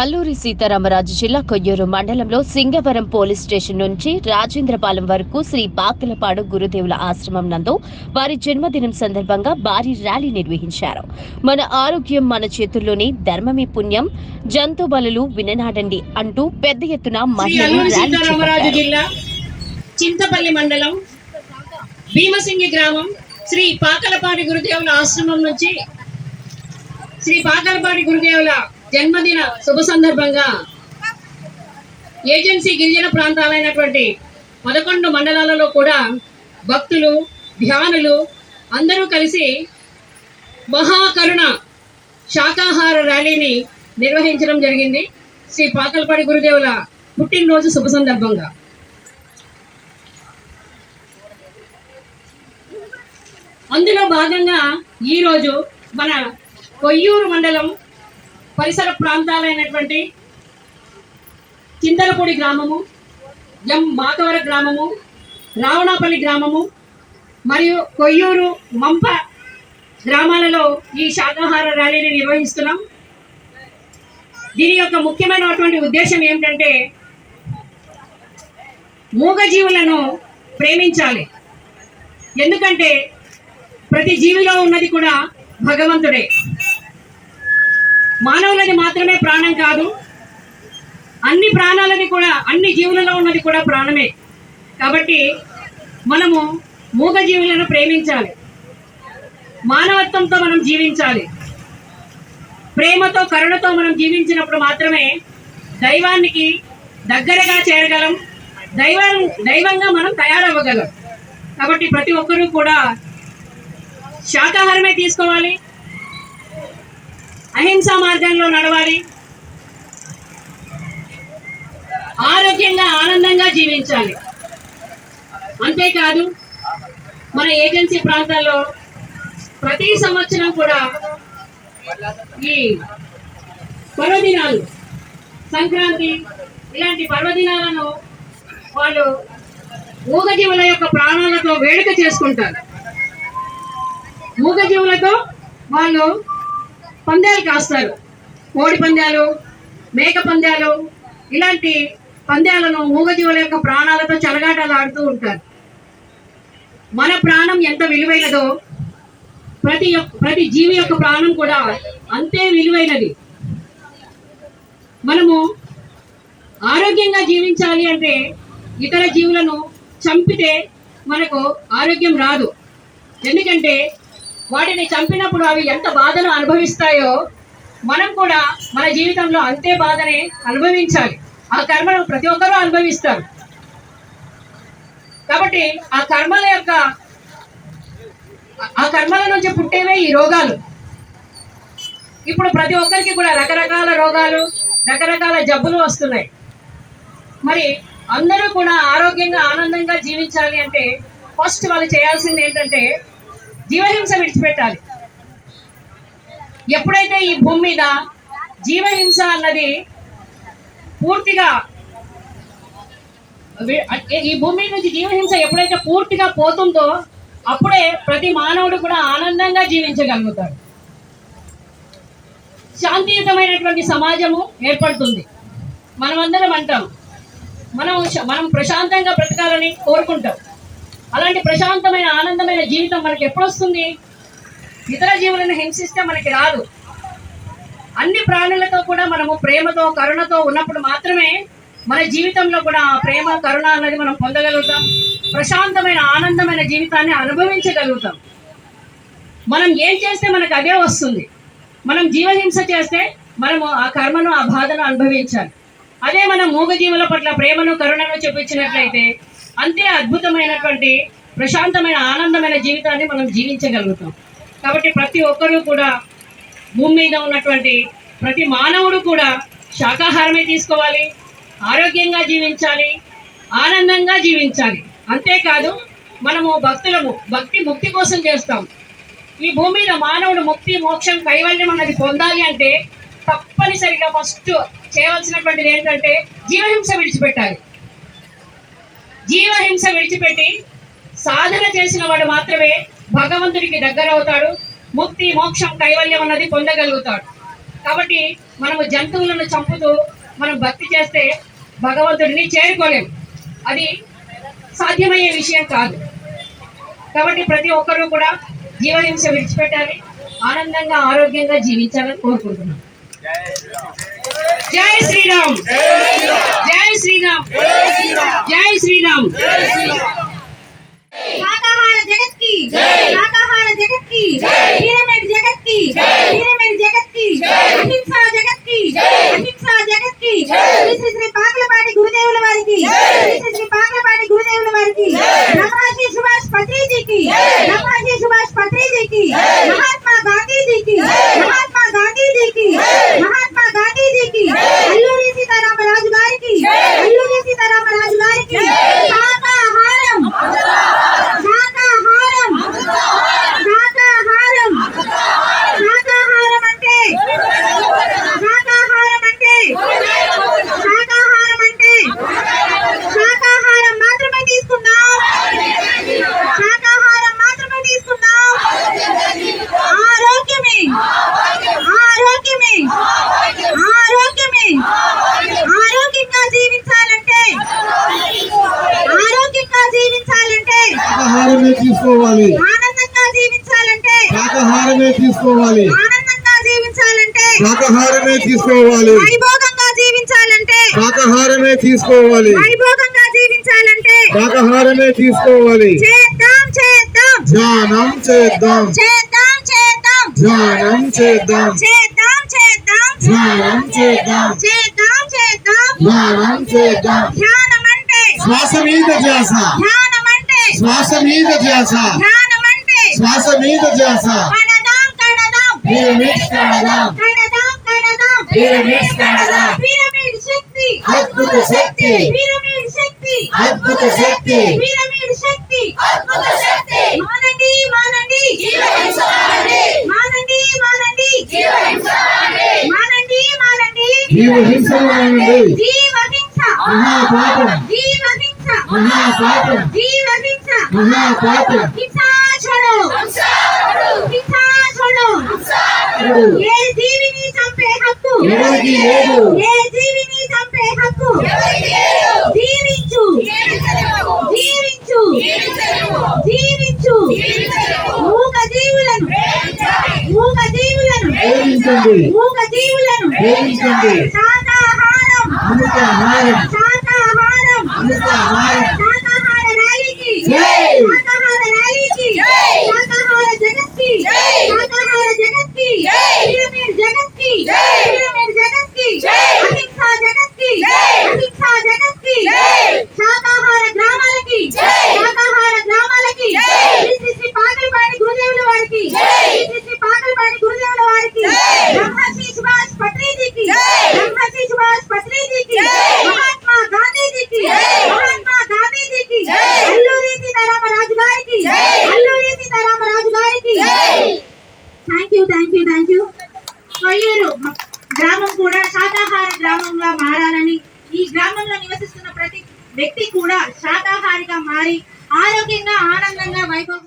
అల్లూరి సీతారామరాజు జిల్లా కొయ్యూరు మండలంలో Singavaram police station నుంచి రాజేంద్రపాలెం వరకు శ్రీ పాకలపాడు గురుదేవుల ఆశ్రమం నందు వారి జన్మదినం సందర్భంగా భారీ ర్యాలీ నిర్వహించారు. మన ఆరోగ్యం మన చేతుల్లోనే, ధర్మమే పుణ్యం, జంతు బలులు విననాడండి అంటూ పెద్ద ఎత్తున మహిళలు ర్యాలీ చేపట్టారు. చింతపల్లి మండలం భీమసింగి గ్రామం శ్రీ పాకలపాడి గురుదేవుల ఆశ్రమం నుంచి శ్రీ పాకలపాడి గురుదేవుల జన్మదిన శుభ సందర్భంగా ఏజెన్సీ గిరిజన ప్రాంతాలైనటువంటి 11 మండలాలలో కూడా భక్తులు, ధ్యానులు అందరూ కలిసి మహాకరుణ శాకాహార ర్యాలీని నిర్వహించడం జరిగింది. శ్రీ పాకలపాడి గురుదేవుల పుట్టినరోజు శుభ సందర్భంగా అందులో భాగంగా ఈరోజు మన కొయ్యూరు మండలం పరిసర ప్రాంతాలైనటువంటి చింతలపూడి గ్రామము, ఎం మాకవర గ్రామము, రావణాపల్లి గ్రామము మరియు కొయ్యూరు మంప గ్రామాలలో ఈ శాకాహార ర్యాలీని నిర్వహిస్తున్నాం. దీని యొక్క ముఖ్యమైనటువంటి ఉద్దేశం ఏమిటంటే మూగజీవులను ప్రేమించాలి. ఎందుకంటే ప్రతి జీవిలో ఉన్నది కూడా భగవంతుడే. మానవులది మాత్రమే ప్రాణం కాదు, అన్ని ప్రాణాలది కూడా, అన్ని జీవులలో ఉన్నది కూడా ప్రాణమే. కాబట్టి మనము మూగజీవులను ప్రేమించాలి, మానవత్వంతో మనం జీవించాలి. ప్రేమతో, కరుణతో మనం జీవించినప్పుడు మాత్రమే దైవానికి దగ్గరగా చేరగలం, దైవంగా మనం తయారవ్వగలం. కాబట్టి ప్రతి ఒక్కరూ కూడా శాకాహారమే తీసుకోవాలి, అహింసా మార్గంలో నడవాలి, ఆరోగ్యంగా ఆనందంగా జీవించాలి. అంతేకాదు మన ఏజెన్సీ ప్రాంతాల్లో ప్రతి సంవత్సరం కూడా ఈ పర్వదినాలు, సంక్రాంతి ఇలాంటి పర్వదినాలను వాళ్ళు మూగజీవుల యొక్క ప్రాణాలతో వేడుక చేసుకుంటారు. మూగజీవులతో వాళ్ళు పందాలు కాస్తారు, కోడి పందాలు, మేక పందాలు, ఇలాంటి పందాలను మూగజీవుల యొక్క ప్రాణాలతో చెలగాటలు ఆడుతూ ఉంటారు. మన ప్రాణం ఎంత విలువైనదో ప్రతి జీవి యొక్క ప్రాణం కూడా అంతే విలువైనది. మనము ఆరోగ్యంగా జీవించాలి అంటే ఇతర జీవులను చంపితే మనకు ఆరోగ్యం రాదు. ఎందుకంటే వాటిని చంపినప్పుడు అవి ఎంత బాధను అనుభవిస్తాయో మనం కూడా మన జీవితంలో అంతే బాధనే అనుభవించాలి. ఆ కర్మను ప్రతి ఒక్కరూ అనుభవిస్తారు. కాబట్టి ఆ కర్మల నుంచి పుట్టేవే ఈ రోగాలు. ఇప్పుడు ప్రతి ఒక్కరికి కూడా రకరకాల రోగాలు, రకరకాల జబ్బులు వస్తున్నాయి. మరి అందరూ కూడా ఆరోగ్యంగా ఆనందంగా జీవించాలి అంటే ఫస్ట్ వాళ్ళు చేయాల్సింది ఏంటంటే జీవహింస విడిచిపెట్టాలి. ఎప్పుడైతే ఈ భూమి మీద జీవహింస అన్నది పూర్తిగా, ఈ భూమి నుంచి జీవహింస ఎప్పుడైతే పూర్తిగా పోతుందో అప్పుడే ప్రతి మానవుడు కూడా ఆనందంగా జీవించగలుగుతాడు. శాంతియుతమైనటువంటి సమాజము ఏర్పడుతుంది. మనమందరం అంటాం మనం ప్రశాంతంగా బ్రతకాలని కోరుకుంటాం. అలాంటి ప్రశాంతమైన ఆనందమైన జీవితం మనకి ఎప్పుడు వస్తుంది? ఇతర జీవులను హింసిస్తే మనకి రాదు. అన్ని ప్రాణులతో కూడా మనము ప్రేమతో, కరుణతో ఉన్నప్పుడు మాత్రమే మన జీవితంలో కూడా ఆ ప్రేమ, కరుణ అన్నది మనం పొందగలుగుతాం. ప్రశాంతమైన ఆనందమైన జీవితాన్ని అనుభవించగలుగుతాం. మనం ఏం చేస్తే మనకు అదే వస్తుంది. మనం జీవహింస చేస్తే మనము ఆ కర్మను, ఆ బాధను అనుభవించాలి. అదే మనం మూగజీవుల పట్ల ప్రేమను, కరుణను చూపించినట్లయితే అంతే అద్భుతమైనటువంటి ప్రశాంతమైన ఆనందమైన జీవితాన్ని మనం జీవించగలుగుతాం. కాబట్టి ప్రతి ఒక్కరూ కూడా భూమి మీద ఉన్నటువంటి ప్రతి మానవుడు కూడా శాకాహారమే తీసుకోవాలి, ఆరోగ్యంగా జీవించాలి, ఆనందంగా జీవించాలి. అంతేకాదు మనము భక్తులము భక్తి ముక్తి కోసం చేస్తాం. ఈ భూమి మీద మానవుడు ముక్తి, మోక్షం, కైవల్యం అన్నది పొందాలి అంటే తప్పనిసరిగా ఫస్ట్ చేయవలసినటువంటిది ఏంటంటే జీవహింస విడిచిపెట్టాలి. జీవహింస విడిచిపెట్టి సాధన చేసిన వాడు మాత్రమే భగవంతుడికి దగ్గర అవుతాడు, ముక్తి, మోక్షం, కైవల్యం అన్నది పొందగలుగుతాడు. కాబట్టి మనము జంతువులను చంపుతూ మనం భక్తి చేస్తే భగవంతుడిని చేరుకోలేము, అది సాధ్యమయ్యే విషయం కాదు. కాబట్టి ప్రతి ఒక్కరూ కూడా జీవహింస విడిచిపెట్టాలి, ఆనందంగా ఆరోగ్యంగా జీవించాలని కోరుకుంటున్నాం. జై శ్రీరామ్, జై శ్రీరామ్, జై శ్రీరామ్. శాకాహార జగత్ కి శాకాహార జగత్ కి పిరమిడ్ జగత్ కి పిరమిడ్ జగత్ కి అహింసా జగత్ కి అహింసా జగత్ కి శ్రీ శ్రీ పాకలపాటి గురుదేవుల వారికి శ్రీ శ్రీ పాకలపాటి గురుదేవుల వారికి బ్రహ్మశ్రీ సుభాష్ పత్రిజీకి బ్రహ్మశ్రీ సుభాష్ పత్రిజీకి మహాత్మా గాంధీజీకి మహాత్మా గాంధీజీకి మహాత్మా గాంధీజీకి అల్లూరి సీతారామరాజు గారికి అల్లూరి సీతారామరాజు గారికి శాకాహారం శాకాహారం శాకాహారం శాకాహారం అంటే శాకాహారం అంటే శాకాహారం అంటే శాకాహారం మాత్రమే తీసుకున్నాం, శాకాహారం మాత్రమే తీసుకున్నాం. ఆరోగ్యమే ఆరోగ్యమే ఆరోగ్యమే ఆరోగ్యంగా జీవించాలంటే ఆరోగ్యంగా జీవించాలంటే శాకాహారమే తీసుకోవాలి, ఆనందంగా జీవించాలంటే శాకాహారమే తీసుకోవాలి, ఆనందంగా జీవించాలంటే శాకాహారమే తీసుకోవాలి, వైభోగంగా జీవించాలంటే శాకాహారమే తీసుకోవాలి, వైభోగంగా జీవించాలంటే శాకాహారమే తీసుకోవాలి. చేద్దాం చేద్దాం ధ్యానం చేద్దాం, చేద్దాం చేద్దాం ధ్యానం చేద్దాం, చేద్దాం చేద్దాం ధ్యానం చేద్దాం, చేద్దాం చేద్దాం. ధ్యానం చేద్దాం. ధ్యానం అంటే శ్వాస మీద ధ్యాస, ధ్యానం అంటే శ్వాస మీద ధ్యాస, ధ్యానం అంటే శ్వాస మీద ధ్యాస. కణదాం కణదాం పిరమిడ్స్ కడదాం, కణదాం కణదాం పిరమిడ్స్ కడదాం. పిరమిడ్ శక్తి అద్భుత శక్తి, పిరమిడ్ శక్తి అద్భుత శక్తి, పిరమిడ్ శక్తి అద్భుత శక్తి. మానండి మానండి మానండి మానండి మానండి మానండి జీవహింసలు మానండి, జీవహింస మహాపాపం, జీవహింస మహాపాపం, జీవహింస మహాపాపం. హింసా छोड़ो హింసా छोड़ो ఏ జీవిని చంపే హక్కు ఎవరికి లేదు, ఏ జీవిని చంపే హక్కు జీవించు జీవించు జీవించు మూగ జీవులను మూగ జీవులను ప్రేమించండి, మూగ జీవులను ప్రేమించండి. శాకాహారం అమృతాహారం, శాకాహారం అమృతాహారం. శాకాహార ర్యాలీకి జై! శాకాహార ర్యాలీకి శాకాహార జగత్కి శాకాహార జగత్కి పిరమిడ్ జగత్కి పిరమిడ్ జగత్కి అహింసా జగత్కి అహింసా జగత్కి శాకాహార గ్రామాలకి శాకాహార గ్రామాలకి శ్రీ శ్రీ పాకలపాటి గురుదేవుల వారికి శ్రీ శ్రీ పాకలపాటి గురుదేవుల వారికి బ్రహ్మశ్రీ సుభాష్ పత్రిజీకి బ్రహ్మశ్రీ సుభాష్ పత్రిజీకి మహాత్మా గాంధీజీకి మహాత్మా గాంధీజీకి అల్లూరి సీతారామరాజు గారికి అల్లూరి సీతారామరాజు గారికి thank you thank you thank you. Koyyuru గ్రామం కూడా శాకాహార గ్రామంగా మారాలని, ఈ గ్రామంలో నివసిస్తున్న ప్రతి వ్యక్తి కూడా శాకాహారిగా మారి ఆరోగ్యంగా ఆనందంగా వైభవం